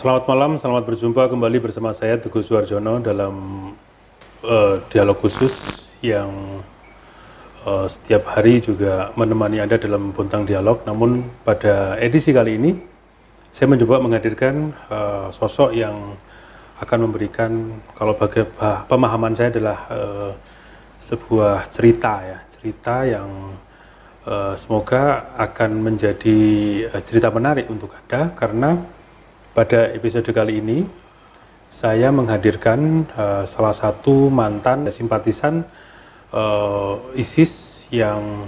Selamat malam, selamat berjumpa kembali bersama saya Teguh Suharjono dalam dialog khusus yang setiap hari juga menemani Anda dalam Bontang Dialog. Namun pada edisi kali ini saya mencoba menghadirkan sosok yang akan memberikan, kalau bagi pemahaman saya adalah sebuah cerita ya, cerita yang semoga akan menjadi cerita menarik untuk Anda, karena pada episode kali ini saya menghadirkan salah satu mantan simpatisan ISIS yang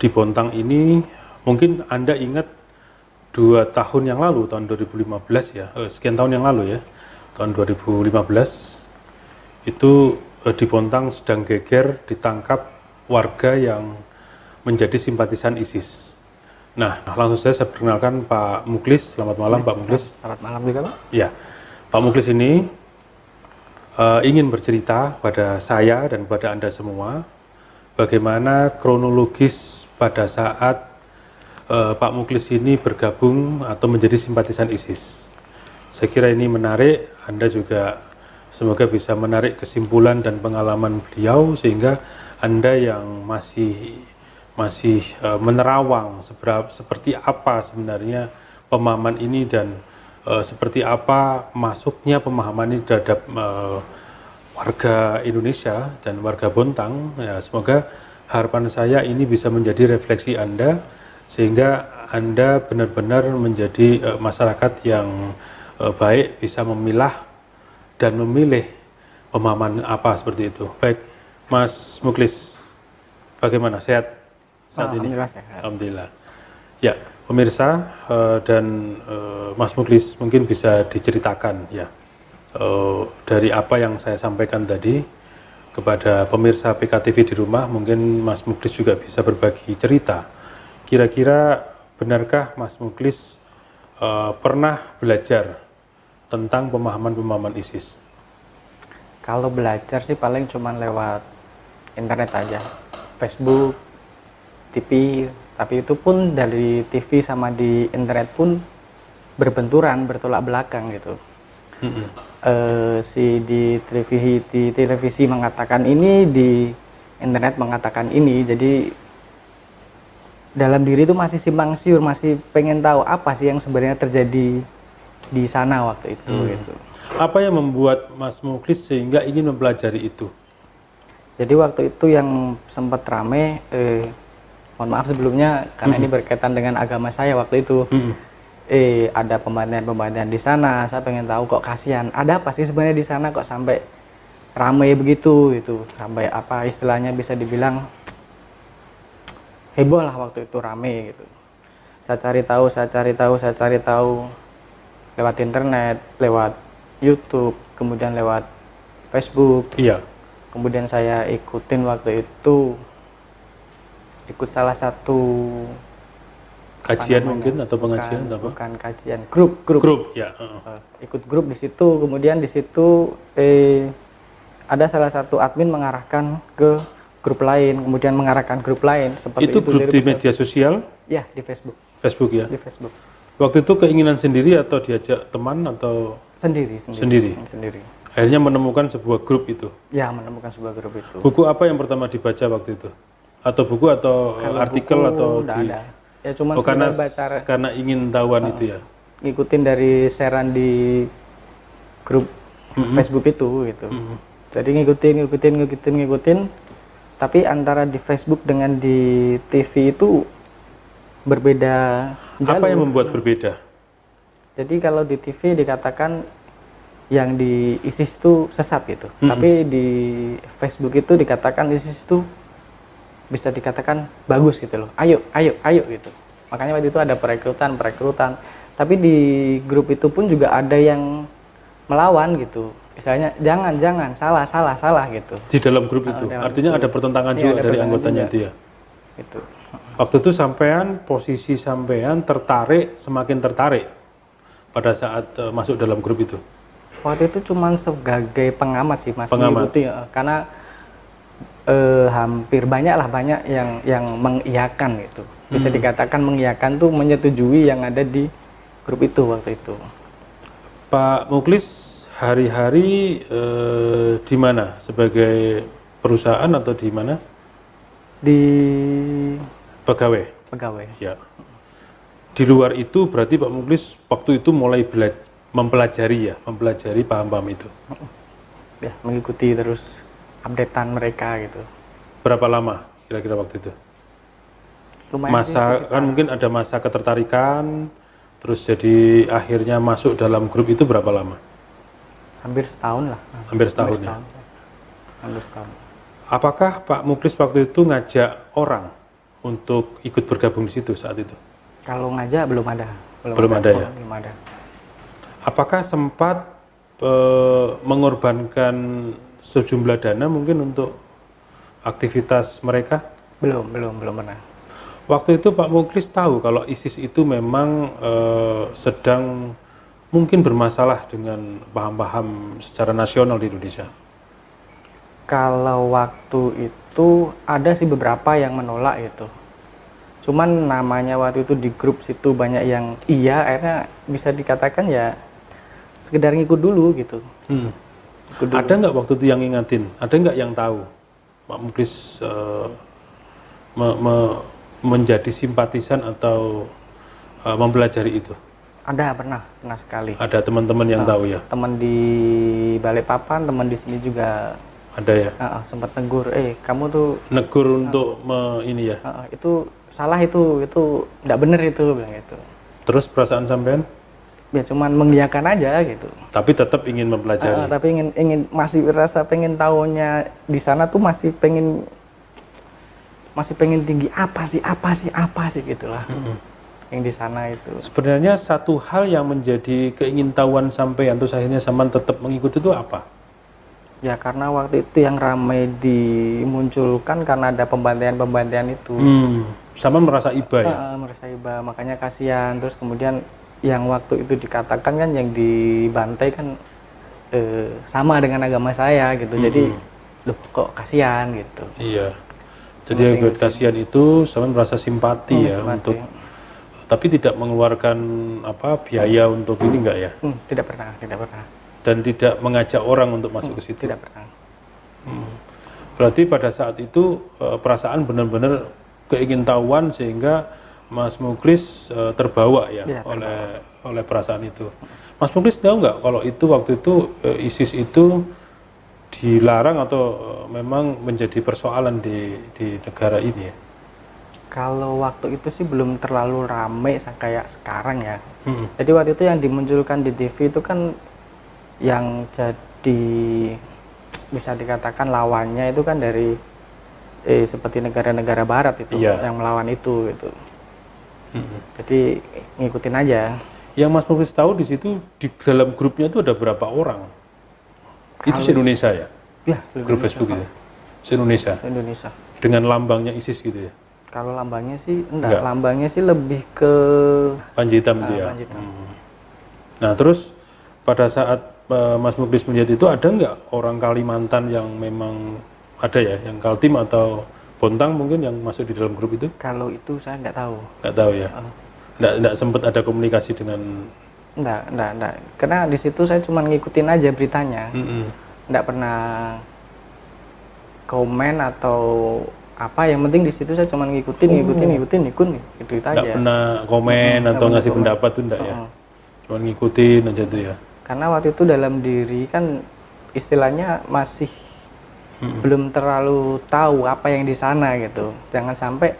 di Bontang ini. Mungkin Anda ingat 2 tahun yang lalu, tahun 2015 ya, sekian tahun yang lalu ya, tahun 2015 itu di Bontang sedang geger ditangkap warga yang menjadi simpatisan ISIS. Nah, langsung saya perkenalkan Pak Muklis. Selamat malam Pak Muklis. Selamat malam juga Pak. Ya, Pak Muklis ini ingin bercerita pada saya dan pada Anda semua bagaimana kronologis pada saat Pak Muklis ini bergabung atau menjadi simpatisan ISIS. Saya kira ini menarik, Anda juga semoga bisa menarik kesimpulan dan pengalaman beliau sehingga Anda yang masih menerawang seperti apa sebenarnya pemahaman ini dan seperti apa masuknya pemahaman ini terhadap warga Indonesia dan warga Bontang. Ya, semoga harapan saya ini bisa menjadi refleksi Anda sehingga Anda benar-benar menjadi masyarakat yang baik, bisa memilah dan memilih pemahaman apa seperti itu. Baik, Mas Muklis, bagaimana, sehat saat ini? Alhamdulillah sehat. Alhamdulillah. Ya, pemirsa dan Mas Muklis mungkin bisa diceritakan ya dari apa yang saya sampaikan tadi kepada pemirsa PKTV di rumah. Mungkin Mas Muklis juga bisa berbagi cerita. Kira-kira benarkah Mas Muklis pernah belajar tentang pemahaman ISIS? Kalau belajar sih paling cuman lewat internet aja, Facebook, TV, tapi itu pun dari TV sama di internet pun berbenturan, bertolak belakang gitu. Di televisi mengatakan ini, di internet mengatakan ini, jadi dalam diri itu masih simpang siur, masih pengen tahu apa sih yang sebenarnya terjadi di sana waktu itu gitu. Apa yang membuat Mas Muklis sehingga ingin mempelajari itu? Jadi waktu itu yang sempat rame, mohon maaf sebelumnya karena ini berkaitan dengan agama saya waktu itu. Ada pembantaian di sana, saya pengen tahu kok kasihan. Ada apa sih sebenarnya di sana kok sampai rame begitu itu, sampai apa istilahnya bisa dibilang heboh lah waktu itu, rame gitu. Saya cari tahu lewat internet, lewat YouTube, kemudian lewat Facebook. Iya. Kemudian saya ikutin waktu itu, ikut salah satu kajian mungkin atau pengajian atau apa? Bukan kajian, grup ya. Ikut grup di situ, kemudian di situ ada salah satu admin mengarahkan ke grup lain, kemudian mengarahkan grup lain seperti itu grup di media sosial? Ya, di Facebook ya, di Facebook. Waktu itu keinginan sendiri atau diajak teman atau sendiri. Akhirnya menemukan sebuah grup itu? Ya, menemukan sebuah grup itu. Buku apa yang pertama dibaca waktu itu? Atau buku atau kalau artikel buku, atau ada. Ya cuma karena ingin tahuan itu ya? Ngikutin dari sharean di grup Facebook itu gitu. Jadi ngikutin. Tapi antara di Facebook dengan di TV itu berbeda jalur. Apa yang membuat berbeda? Jadi kalau di TV dikatakan yang di ISIS itu sesat gitu. Tapi di Facebook itu dikatakan ISIS itu bisa dikatakan bagus gitu loh. Ayo gitu. Makanya waktu itu ada perekrutan. Tapi di grup itu pun juga ada yang melawan gitu. Istilahnya jangan salah gitu. Di dalam grup itu. Artinya ada pertentangan juga dari anggotanya juga. Itu ya. Itu. Waktu itu posisi sampean semakin tertarik pada saat masuk dalam grup itu. Waktu itu cuman sebagai pengamat sih Mas, mengikuti karena hampir banyak yang mengiyakan gitu. Bisa dikatakan mengiyakan tuh menyetujui yang ada di grup itu waktu itu. Pak Muklis hari-hari di mana? Sebagai perusahaan atau di mana? Di Pegawai. pegawai. Ya. Di luar itu berarti Pak Muklis waktu itu mulai mempelajari paham-paham itu. Ya, mengikuti terus updatean mereka gitu. Berapa lama kira-kira waktu itu? Lumayan sih, Masa kan mungkin ada masa ketertarikan, terus jadi akhirnya masuk dalam grup itu berapa lama? hampir setahun lah. Hampir setahun ya. Hampir setahun. Apakah Pak Muklis waktu itu ngajak orang untuk ikut bergabung di situ saat itu? Kalau ngajak belum ada. Belum ada ya? Belum ada. Apakah sempat mengorbankan sejumlah dana mungkin untuk aktivitas mereka? Belum pernah. Waktu itu Pak Muklis tahu kalau ISIS itu memang sedang mungkin bermasalah dengan paham-paham secara nasional di Indonesia. Kalau waktu itu ada sih beberapa yang menolak itu. Cuman namanya waktu itu di grup situ banyak yang iya, akhirnya bisa dikatakan ya sekedar ngikut dulu gitu. Ikut dulu. Ada nggak waktu itu yang ngingatin? Ada nggak yang tahu Pak Muklis menjadi simpatisan atau mempelajari itu? Ada, pernah sekali. Ada teman-teman yang tahu ya? Teman di Balikpapan, teman di sini juga Ada ya? sempat negur, kamu tuh Negur untuk ini ya? itu salah, itu nggak bener itu, bilang gitu. Terus perasaan sampean? Ya cuman mengiyakan aja gitu. Tapi tetap ingin mempelajari? Tapi ingin masih rasa pengen tahunya di sana tuh masih pengen tinggi, apa sih gitulah. Yang di sana itu. Sebenarnya satu hal yang menjadi keingintahuan sampean terus akhirnya sampean tetap mengikuti itu apa? Ya karena waktu itu yang ramai dimunculkan karena ada pembantaian itu. Sampean merasa iba ya? Merasa iba, makanya kasihan. Terus kemudian yang waktu itu dikatakan kan yang dibantai kan sama dengan agama saya gitu. Jadi loh kok kasihan gitu. Iya. Jadi yang buat kasihan itu sampean merasa simpati ya simpati. Untuk tapi tidak mengeluarkan biaya untuk ini enggak ya? Tidak pernah. Dan tidak mengajak orang untuk masuk ke situ? Tidak pernah. Berarti pada saat itu perasaan benar-benar keingintahuan sehingga Mas Muklis terbawa ya, oleh perasaan itu. Mas Muklis tahu nggak kalau itu waktu itu ISIS itu dilarang atau memang menjadi persoalan di negara ini ya? Kalau waktu itu sih belum terlalu ramai kayak sekarang ya. Jadi waktu itu yang dimunculkan di TV itu kan yang jadi bisa dikatakan lawannya itu kan dari seperti negara-negara barat itu yang melawan itu gitu. Jadi ngikutin aja. Yang Mas Muklis tahu di situ di dalam grupnya itu ada berapa orang? Itu se-Indonesia ya? Ya, grup Facebook itu. Se-Indonesia. Se-Indonesia. Dengan lambangnya ISIS gitu ya? Kalau lambangnya sih enggak. Lambangnya sih lebih ke Panji hitam dia. Nah, terus pada saat Mas Muklis melihat itu ada nggak orang Kalimantan yang memang ada ya, yang Kaltim atau Bontang mungkin yang masuk di dalam grup itu? Kalau itu saya nggak tahu. Nggak tahu ya? Nggak sempat ada komunikasi dengan? Nggak. Karena di situ saya cuma ngikutin aja beritanya. Nggak pernah komen atau apa. Yang penting di situ saya cuma ngikutin itu aja. Nggak pernah komen atau ngasih pendapat tuh enggak ya? Cuma ngikutin aja tuh ya? Karena waktu itu dalam diri kan istilahnya masih belum terlalu tahu apa yang di sana gitu. Jangan sampai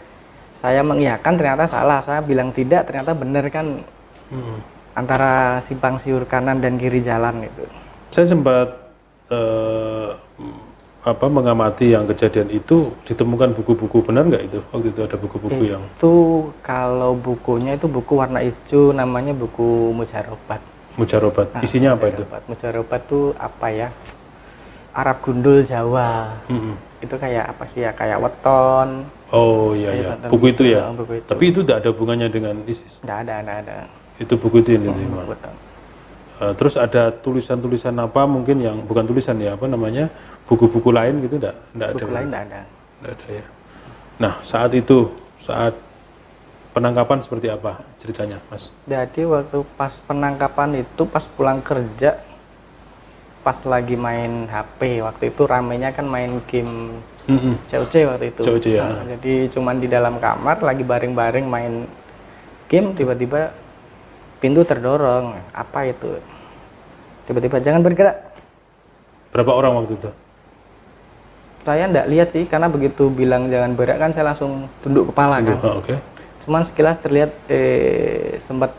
saya mengiyakan ternyata salah, saya bilang tidak ternyata benar kan. Antara simpang siur kanan dan kiri jalan itu. Saya sempat mengamati yang kejadian itu, ditemukan buku-buku, benar nggak itu? Waktu itu ada buku-buku yang itu kalau bukunya itu buku warna hijau, namanya buku Mujarobat. Isinya apa itu? Mujarobat itu apa ya? Arab gundul Jawa. Itu kayak apa sih ya? Kayak weton. Oh iya. Buku itu ya. Buku itu. Tapi itu tidak ada hubungannya dengan ISIS. Nggak ada. Itu buku itu yang diterima. Terus ada tulisan-tulisan apa mungkin yang bukan tulisan ya, buku-buku lain gitu enggak ada. Buku lain enggak ada. Enggak ada ya. Nah, saat itu penangkapan seperti apa ceritanya, Mas? Jadi waktu pas penangkapan itu pas pulang kerja, pas lagi main HP, waktu itu ramenya kan main game COC waktu itu. COC, ya. Nah, jadi cuman di dalam kamar lagi baring-baring main game, tiba-tiba pintu terdorong. Apa itu? Tiba-tiba jangan bergerak. Berapa orang waktu itu? Saya enggak lihat sih, karena begitu bilang jangan bergerak kan saya langsung tunduk kepala kan. Oke. Cuman sekilas terlihat sempat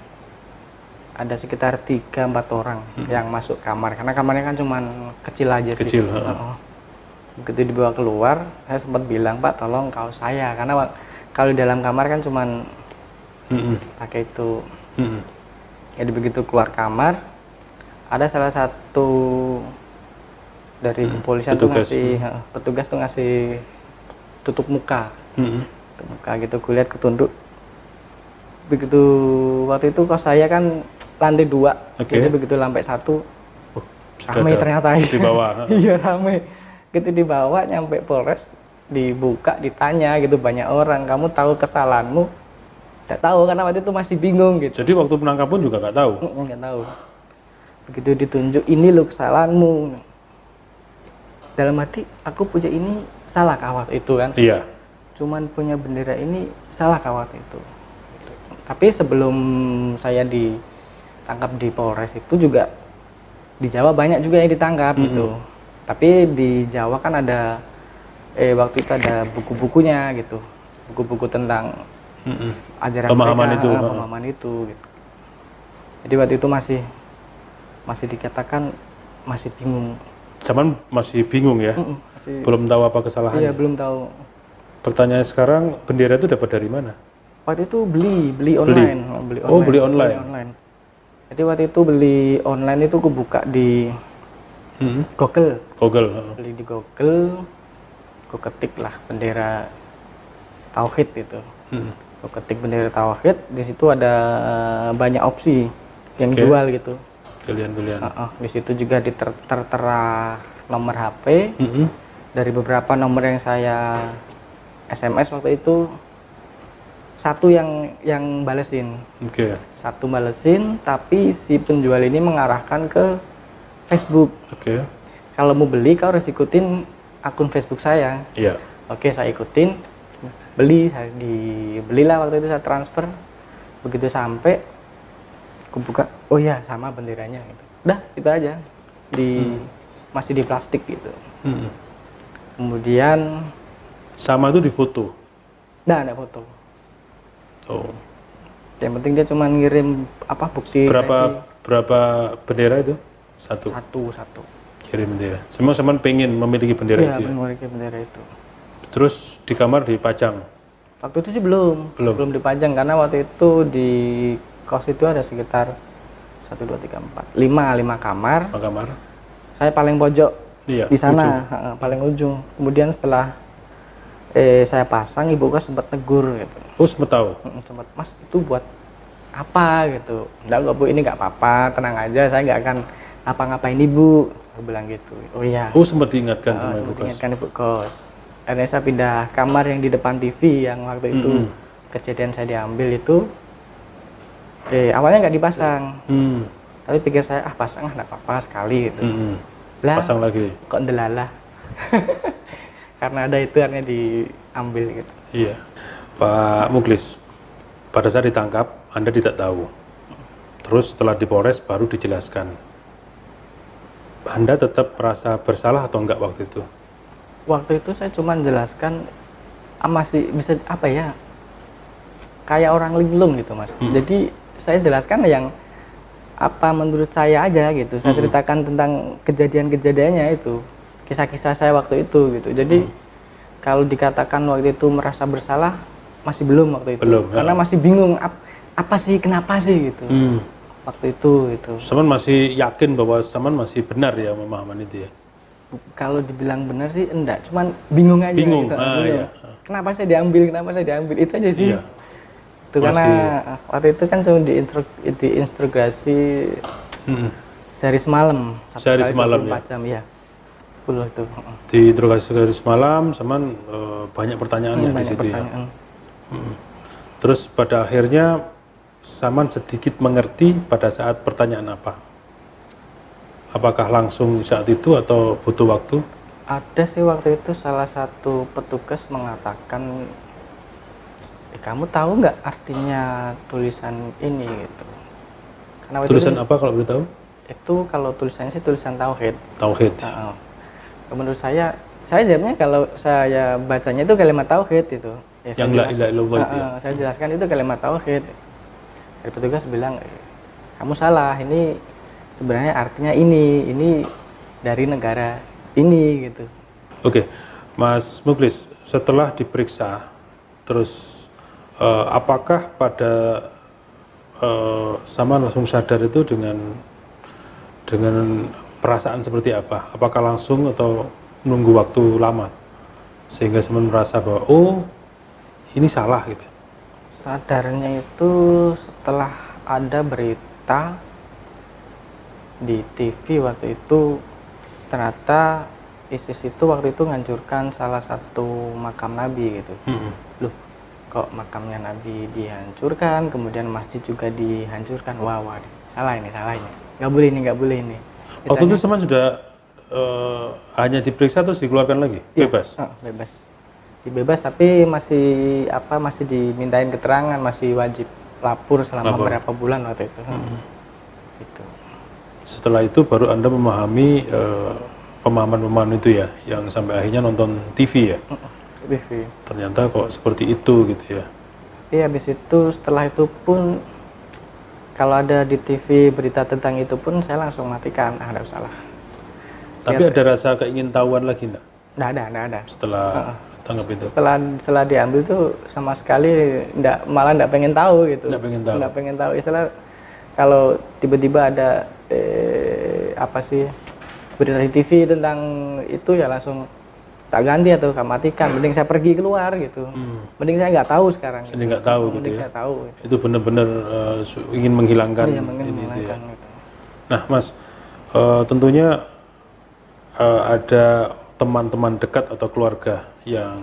ada sekitar 3-4 orang yang masuk kamar, karena kamarnya kan cuman kecil aja sih. Kecil. Begitu dibawa keluar, saya sempat bilang, Pak tolong kaos saya, karena kalau di dalam kamar kan cuman pakai itu. Jadi begitu keluar kamar, ada salah satu dari kepolisian petugas. tuh ngasih petugas tuh ngasih tutup muka. Tutup muka gitu, gue lihat ketunduk. Begitu waktu itu kos saya kan lantai 2, jadi begitu lantai 1 rame ternyata di bawah. Iya rame gitu, dibawa nyampe Polres, dibuka ditanya gitu banyak orang, kamu tahu kesalahanmu? Tidak tahu, karena waktu itu masih bingung gitu. Jadi waktu penangkap pun juga nggak tahu? Nggak tahu. Begitu ditunjuk, ini lo kesalahanmu, dalam hati aku punya ini salah kawat itu kan. Iya. Cuman punya bendera ini salah kawat itu. Tapi sebelum saya ditangkap di Polres itu juga di Jawa banyak juga yang ditangkap gitu. Tapi di Jawa kan ada waktu itu ada buku-bukunya gitu, buku-buku tentang ajaran pemahaman mereka, itu, pemahaman itu gitu. Jadi waktu itu masih dikatakan masih bingung. Zaman masih bingung ya, belum tahu apa kesalahannya. Iya, belum tahu. Pertanyaan sekarang, bendera itu dapat dari mana? Waktu itu beli online. Oh, beli online. Jadi waktu itu beli online itu aku buka di Google. Beli di Google, aku ketik lah bendera tauhid itu. Aku ketik bendera tauhid, di situ ada banyak opsi yang jual gitu. Pilihan-pilihan. Di situ juga tertera nomor HP. Dari beberapa nomor yang saya SMS waktu itu, satu yang balesin. Satu balesin, tapi si penjual ini mengarahkan ke Facebook. Kalau mau beli kau harus ikutin akun Facebook saya. Iya. Oke, saya ikutin, belilah waktu itu, saya transfer. Begitu sampai, aku buka, oh ya sama benderanya gitu. Udah, itu aja. Masih di plastik gitu. Kemudian sama itu di foto? Nah, ada foto. Oh. Yang penting dia cuma ngirim bukti. Berapa bendera itu? Satu. Kirim dia. Semua pengen memiliki bendera itu. Iya, memiliki bendera itu. Terus di kamar dipajang? Waktu itu sih belum dipajang, karena waktu itu di kos itu ada sekitar 1, 2, 3, 4, 5 kamar. 5 kamar. Saya paling pojok di sana, paling ujung. Kemudian setelah saya pasang, ibu kos sempat tegur gitu. Oh, sempat tahu? Sempat, Mas itu buat apa gitu. Enggak Bu, ini nggak apa-apa, tenang aja, saya nggak akan apa-ngapain ibu. Aku bilang gitu. Oh iya. Oh, sempat diingatkan sama ibu kos? Diingatkan ibu kos. Akhirnya saya pindah kamar yang di depan TV yang waktu itu kejadian saya diambil itu. Awalnya nggak dipasang. Tapi pikir saya, pasang nggak apa-apa sekali gitu. Lah, pasang lagi? Kok ndelalah. Karena ada itu akhirnya diambil gitu. Iya. Pak Muklis, pada saat ditangkap Anda tidak tahu. Terus setelah di Polres baru dijelaskan. Anda tetap merasa bersalah atau enggak waktu itu? Waktu itu saya cuma jelaskan masih bisa kayak orang linglung gitu Mas. Jadi saya jelaskan yang apa menurut saya aja gitu. Saya ceritakan tentang kejadian-kejadiannya itu. Kisah-kisah saya waktu itu gitu. Jadi kalau dikatakan waktu itu merasa bersalah, masih belum waktu itu. Karena masih bingung apa sih, kenapa sih gitu. Waktu itu. Saman masih yakin bahwa Saman masih benar ya memahami itu ya? Kalau dibilang benar sih enggak, cuman bingung aja. Gitu. Iya. Kenapa saya diambil, itu aja sih. Iya. Itu karena waktu itu kan saya diinterogasi sehari semalam. Sehari semalam ya? 24 jam ya. Full itu. Diinterogasi sehari semalam, Saman banyak pertanyaan di situ pertanyaan. ya? Terus pada akhirnya Saman sedikit mengerti pada saat pertanyaan apa? Apakah langsung saat itu atau butuh waktu? Ada sih waktu itu salah satu petugas mengatakan, kamu tahu nggak artinya tulisan ini gitu. Karena waktu Tulisan itu, apa kalau boleh tahu? itu kalau tulisannya sih tulisan tauhid. Tauhid. Nah, menurut saya jawabnya kalau saya bacanya itu kalimat tauhid itu. Ya, Yang la ilaha illallah itu ya? saya jelaskan itu kalimat tauhid. Dari petugas bilang, kamu salah, ini sebenarnya artinya ini dari negara ini gitu. Oke, Mas Muklis, setelah diperiksa, terus apakah pada Saman langsung sadar itu dengan perasaan seperti apa? Apakah langsung atau menunggu waktu lama sehingga Saman merasa bahwa oh ini salah gitu? Sadarnya itu setelah ada berita di TV waktu itu, ternyata ISIS itu waktu itu nganjurkan salah satu makam Nabi gitu. Loh, kok makamnya Nabi dihancurkan, kemudian masjid juga dihancurkan? Wah, salah ini, nggak boleh ini. Waktu itu Saman sudah hanya diperiksa terus dikeluarkan lagi, bebas? Iya, bebas. Dibebas tapi masih dimintain keterangan, masih wajib lapor selama berapa bulan waktu itu. Gitu. Setelah itu baru Anda memahami pemahaman-pemahaman itu ya, yang sampai akhirnya nonton TV ya? TV. Ternyata kok seperti itu gitu ya? Iya, habis itu setelah itu pun kalau ada di TV berita tentang itu pun saya langsung matikan, nggak usah lah. Tapi ada rasa keingin-tahuan lagi enggak? Nggak ada. Setelah tanggap itu? Setelah diambil tuh sama sekali malah nggak pengen tahu gitu. Nggak pengen tahu. Istilah kalau tiba-tiba ada berita di TV tentang itu ya langsung tak ganti atau matikan. Mending saya pergi keluar gitu. Mending saya nggak tahu sekarang. Jadi nggak tahu gitu ya? Nggak tahu. Itu benar-benar ingin menghilangkan Iya, ini itu ya. gitu. Nah, Mas, tentunya ada teman-teman dekat atau keluarga yang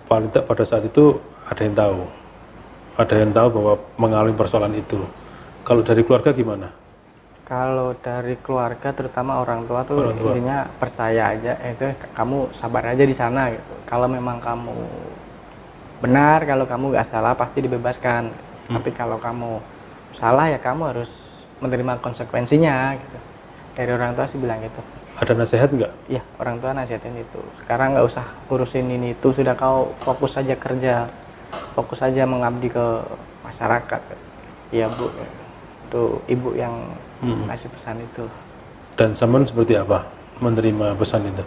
paling tidak pada saat itu ada yang tahu bahwa mengalami persoalan itu. Kalau dari keluarga gimana? Kalau dari keluarga terutama orang tua tuh intinya percaya aja, itu kamu sabar aja di sana gitu. Kalau memang kamu benar, kalau kamu nggak salah pasti dibebaskan. Tapi kalau kamu salah ya kamu harus menerima konsekuensinya gitu. Dari orang tua sih bilang gitu. Ada nasihat nggak? Iya, orang tua nasihatin itu. Sekarang nggak usah urusin ini itu, sudah kau fokus saja kerja, fokus saja mengabdi ke masyarakat. Iya Bu, itu ibu yang ngasih pesan itu. Dan Saman seperti apa menerima pesan itu?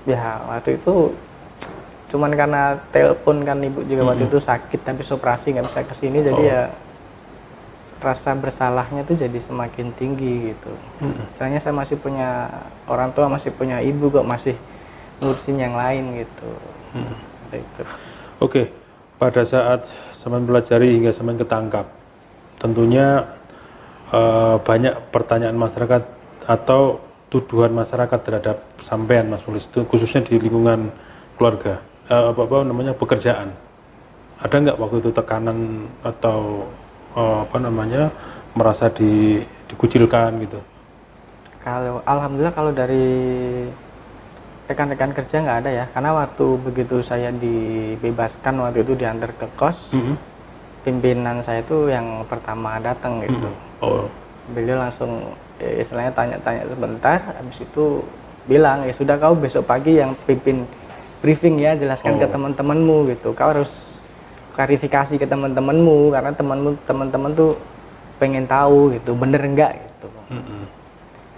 Ya waktu itu cuman karena telepon kan ibu juga waktu itu sakit habis operasi nggak bisa kesini, jadi ya rasa bersalahnya tuh jadi semakin tinggi gitu. Istilahnya saya masih punya orang tua, masih punya ibu kok masih ngurusin yang lain gitu. Gitu. Oke, pada saat Saman pelajari hingga Saman ketangkap, tentunya banyak pertanyaan masyarakat atau tuduhan masyarakat terhadap sampean, Mas Muklis, khususnya di lingkungan keluarga, pekerjaan. Ada nggak waktu itu tekanan atau merasa dikucilkan gitu? Kalau alhamdulillah kalau dari rekan-rekan kerja nggak ada ya, karena waktu begitu saya dibebaskan waktu itu diantar ke kos, pimpinan saya itu yang pertama datang gitu. Beliau langsung istilahnya tanya-tanya sebentar, habis itu bilang ya sudah kau besok pagi yang pimpin briefing ya, jelaskan ke teman-temanmu gitu, kau harus klarifikasi ke teman-temanmu karena teman-teman tuh pengen tahu gitu bener enggak gitu.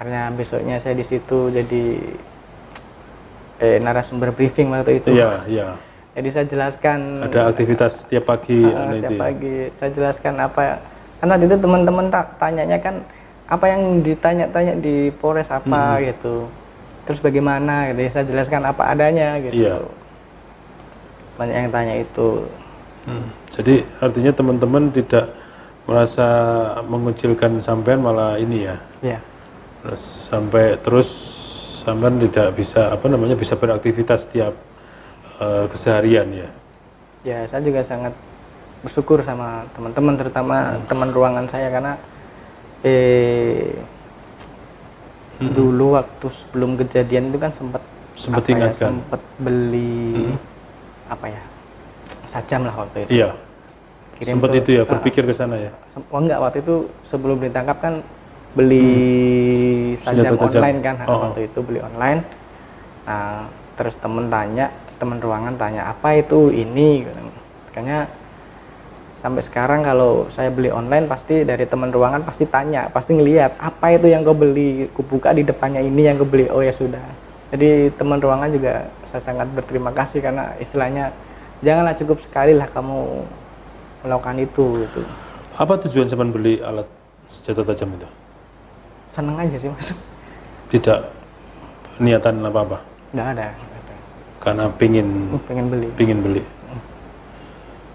Karena besoknya saya di situ jadi narasumber briefing waktu itu. Iya. Jadi saya jelaskan ada aktivitas setiap pagi. Setiap pagi saya jelaskan apa, karena itu teman-teman tanyanya kan apa yang ditanya-tanya di Polres apa gitu. Terus bagaimana gitu. Saya jelaskan apa adanya gitu. Iya. Banyak yang tanya itu. Jadi artinya teman-teman tidak merasa mengucilkan sampean, malah ini ya. Iya. Terus sampean tidak bisa bisa beraktivitas setiap keseharian ya. Ya, saya juga sangat bersyukur sama teman-teman, terutama teman ruangan saya, karena dulu waktu sebelum kejadian itu kan sempat ingatkan. sempat beli sajam lah waktu itu. Iya. Sempat itu ya, berpikir ke sana ya. Enggak, waktu itu sebelum ditangkap kan beli sajam online kan. Waktu itu beli online. Nah, terus teman ruangan tanya apa itu ini. Makanya sampai sekarang kalau saya beli online pasti dari teman ruangan pasti tanya, pasti ngelihat apa itu yang kau beli, ku buka di depannya ini yang kau beli. Oh ya sudah. Jadi teman ruangan juga saya sangat berterima kasih, karena istilahnya janganlah cukup sekali lah kamu melakukan itu gitu. Apa tujuan Saman beli alat senjata tajam itu? Seneng aja sih Mas. Tidak niatan apa-apa? Nggak ada. Karena pengen beli.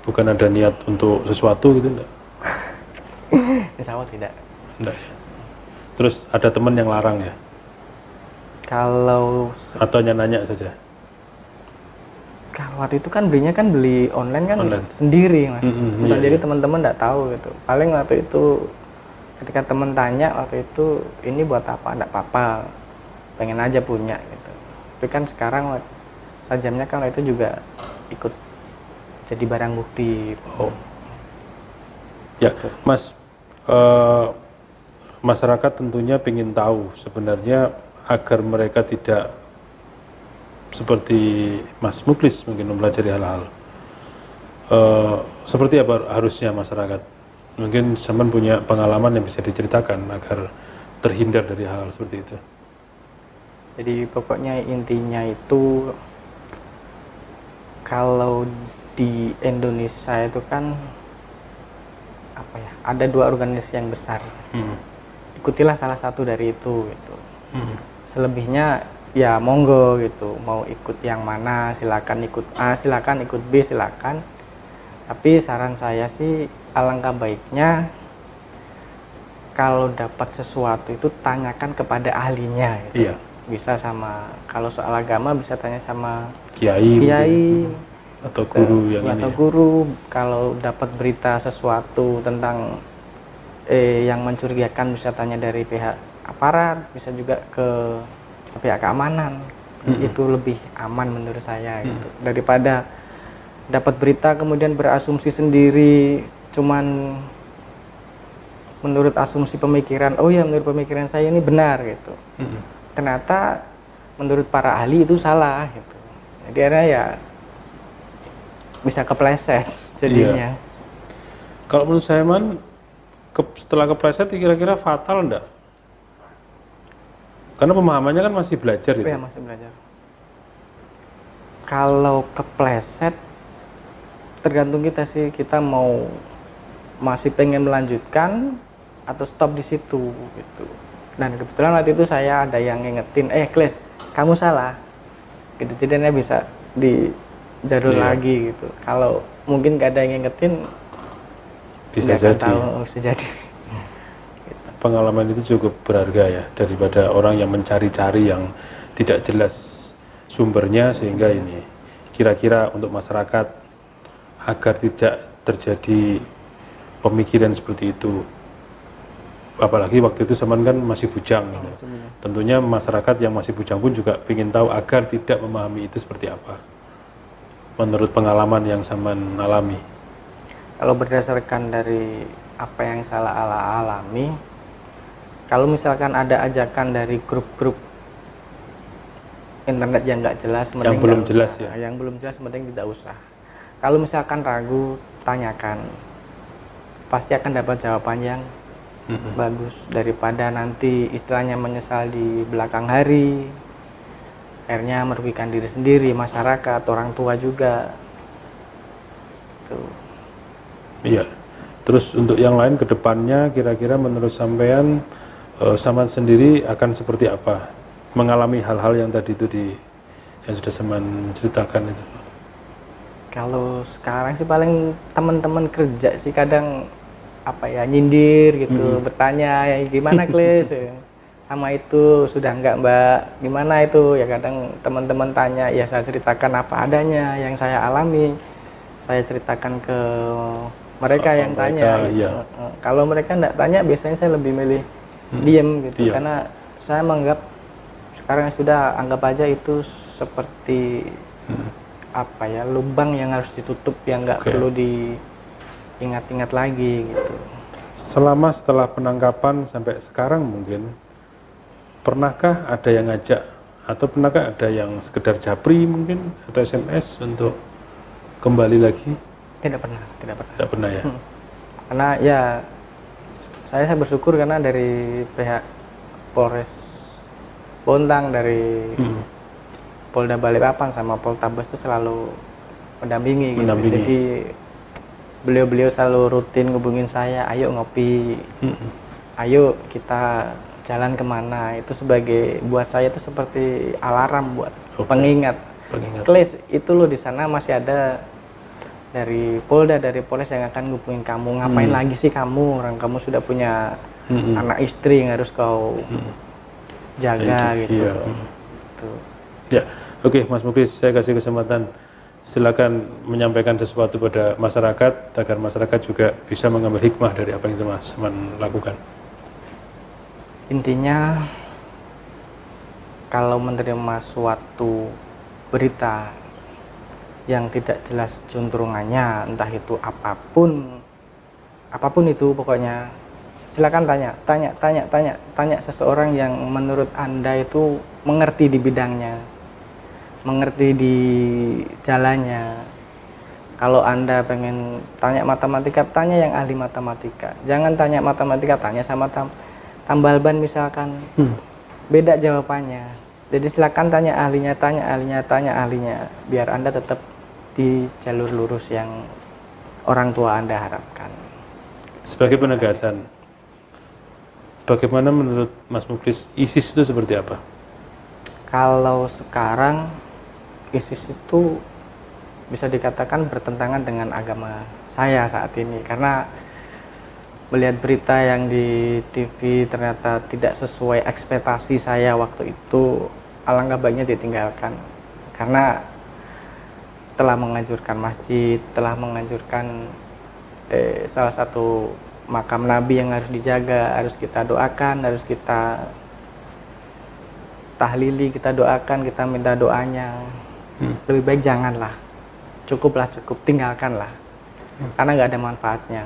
Bukan ada niat untuk sesuatu gitu enggak? Insya Allah tidak. Enggak ya. Terus ada teman yang larang ya? Atau nanya saja? Kalau waktu itu kan beli online kan sendiri Mas. Jadi teman-teman nggak tahu gitu. Paling waktu itu ketika teman tanya waktu itu ini buat apa, nggak apa-apa, pengen aja punya gitu. Tapi kan sekarang sajamnya kan waktu itu juga ikut jadi barang bukti. Ya Mas, masyarakat tentunya ingin tahu sebenarnya agar mereka tidak seperti Mas Muklis mungkin mempelajari hal-hal seperti apa harusnya masyarakat. Mungkin Saman punya pengalaman yang bisa diceritakan agar terhindar dari hal-hal seperti itu. Jadi pokoknya intinya itu kalau di Indonesia itu kan ada 2 organisasi yang besar. Ikutilah salah satu dari itu gitu. Selebihnya ya monggo gitu, mau ikut yang mana silakan, ikut A silakan, ikut B silakan. Tapi saran saya sih alangkah baiknya kalau dapat sesuatu itu tanyakan kepada ahlinya gitu. Iya. Bisa kalau soal agama bisa tanya sama kiai atau guru guru. Kalau dapat berita sesuatu tentang yang mencurigakan bisa tanya dari pihak aparat, bisa juga ke pihak keamanan. Itu lebih aman menurut saya gitu, daripada dapat berita kemudian berasumsi sendiri, cuman menurut asumsi pemikiran, oh ya menurut pemikiran saya ini benar gitu. Ternyata menurut para ahli itu salah gitu. Jadi akhirnya ya bisa kepleset jadinya. Kalau menurut saya setelah kepleset kira-kira fatal enggak? Karena pemahamannya kan masih belajar gitu. Iya, masih belajar. Kalau kepleset tergantung kita sih, kita masih pengen melanjutkan atau stop di situ gitu. Dan kebetulan waktu itu saya ada yang ngingetin, Kles, kamu salah. Gitu, jadinya bisa dijalur lagi gitu. Kalau mungkin gak ada yang ngingetin, bisa jadi. Bisa jadi. Pengalaman itu cukup berharga ya, daripada orang yang mencari-cari yang tidak jelas sumbernya, sehingga ini kira-kira untuk masyarakat agar tidak terjadi pemikiran seperti itu. Apalagi waktu itu Saman kan masih bujang gitu. Tentunya masyarakat yang masih bujang pun juga ingin tahu agar tidak memahami itu seperti apa menurut pengalaman yang Saman alami. Kalau berdasarkan dari apa yang saya alami, kalau misalkan ada ajakan dari grup-grup internet yang nggak jelas, yang belum jelas ya, yang belum jelas mending tidak usah. Kalau misalkan ragu, tanyakan, pasti akan dapat jawaban yang bagus, daripada nanti istilahnya menyesal di belakang hari, akhirnya merugikan diri sendiri, masyarakat, orang tua juga. Tuh. Iya. Terus untuk yang lain ke depannya kira-kira menurut sampean Saman sendiri akan seperti apa? Mengalami hal-hal yang tadi itu yang sudah Saman ceritakan itu. Kalau sekarang sih paling teman-teman kerja sih kadang nyindir gitu, bertanya gimana Kles sama itu sudah enggak Mbak, gimana itu ya, kadang teman-teman tanya ya saya ceritakan apa adanya yang saya alami. saya ceritakan ke mereka yang mereka, tanya gitu. iya. Kalau mereka nggak tanya, biasanya saya lebih milih diem gitu, Iya. karena saya menganggap sekarang sudah anggap aja itu seperti apa ya, lubang yang harus ditutup, yang nggak Oke. perlu diingat-ingat lagi gitu. Selama setelah penangkapan sampai sekarang mungkin, pernahkah ada yang ngajak atau pernahkah ada yang sekedar japri mungkin atau SMS untuk kembali lagi? Tidak pernah, tidak pernah. Tidak pernah ya? Karena ya saya bersyukur karena dari pihak Polres Bontang, dari Polda Balikpapan sama Poltabes itu selalu mendampingi gitu. Mendampingi. Jadi beliau-beliau selalu rutin ngubungin saya, ayo ngopi, ayo kita jalan kemana. Itu sebagai, buat saya itu seperti alarm buat Oke. pengingat. Pengingat. At least itu loh, di sana masih ada dari Polda, dari Polres yang akan ngubungin kamu. Ngapain lagi sih kamu? Orang kamu sudah punya anak istri yang harus kau jaga gitu. Iya. Gitu. Ya, oke Mas Muklis, saya kasih kesempatan. Silakan menyampaikan sesuatu pada masyarakat agar masyarakat juga bisa mengambil hikmah dari apa yang teman-teman lakukan. Intinya, kalau menerima suatu berita yang tidak jelas juntrungannya, entah itu apapun itu pokoknya, silakan tanya seseorang yang menurut Anda itu mengerti di bidangnya, mengerti di jalannya. Kalau Anda pengen tanya matematika, tanya yang ahli matematika. Jangan tanya matematika, tanya sama tambal ban misalkan. Beda jawabannya. Jadi silakan tanya ahlinya, biar Anda tetap di jalur lurus yang orang tua Anda harapkan. Sebagai penegasan, bagaimana menurut Mas Muklis ISIS itu seperti apa? Kalau sekarang ISIS itu bisa dikatakan bertentangan dengan agama saya saat ini, karena melihat berita yang di TV ternyata tidak sesuai ekspektasi saya waktu itu, alangkah baiknya ditinggalkan, karena telah menghancurkan masjid, telah menghancurkan salah satu makam Nabi yang harus dijaga, harus kita doakan, harus kita tahlili, kita doakan, kita minta doanya. Lebih baik janganlah, cukup, tinggalkanlah, karena nggak ada manfaatnya.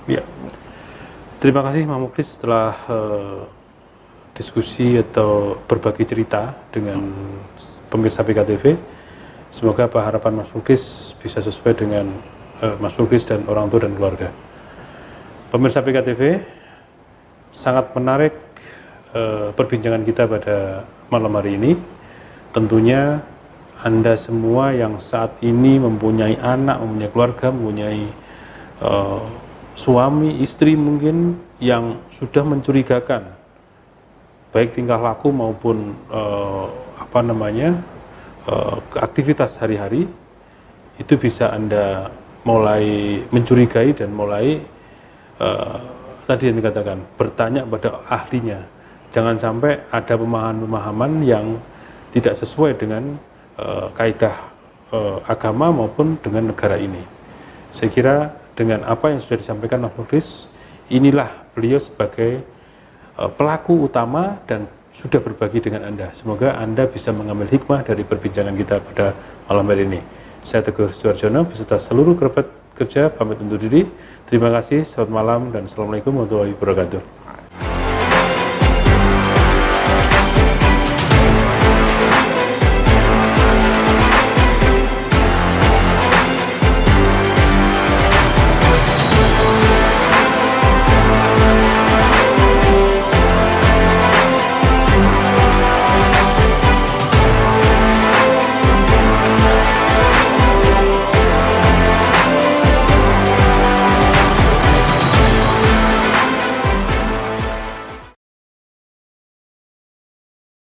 Ya. Terima kasih Mas Muklis setelah diskusi atau berbagi cerita dengan pemirsa PKTV. Semoga apa harapan Mas Muklis bisa sesuai dengan Mas Muklis dan orang tua dan keluarga. Pemirsa PKTV, sangat menarik perbincangan kita pada malam hari ini. Tentunya Anda semua yang saat ini mempunyai anak, mempunyai keluarga, mempunyai suami, istri mungkin yang sudah mencurigakan baik tingkah laku maupun aktivitas hari-hari, itu bisa Anda mulai mencurigai dan mulai tadi yang dikatakan bertanya pada ahlinya. Jangan sampai ada pemahaman-pemahaman yang tidak sesuai dengan kaidah agama maupun dengan negara ini. Saya kira dengan apa yang sudah disampaikan Mas Muklis, inilah beliau sebagai pelaku utama dan sudah berbagi dengan Anda. Semoga Anda bisa mengambil hikmah dari perbincangan kita pada malam hari ini. Saya Teguh Suarjono beserta seluruh kerabat kerja pamit undur diri. Terima kasih, selamat malam dan assalamualaikum warahmatullahi wabarakatuh.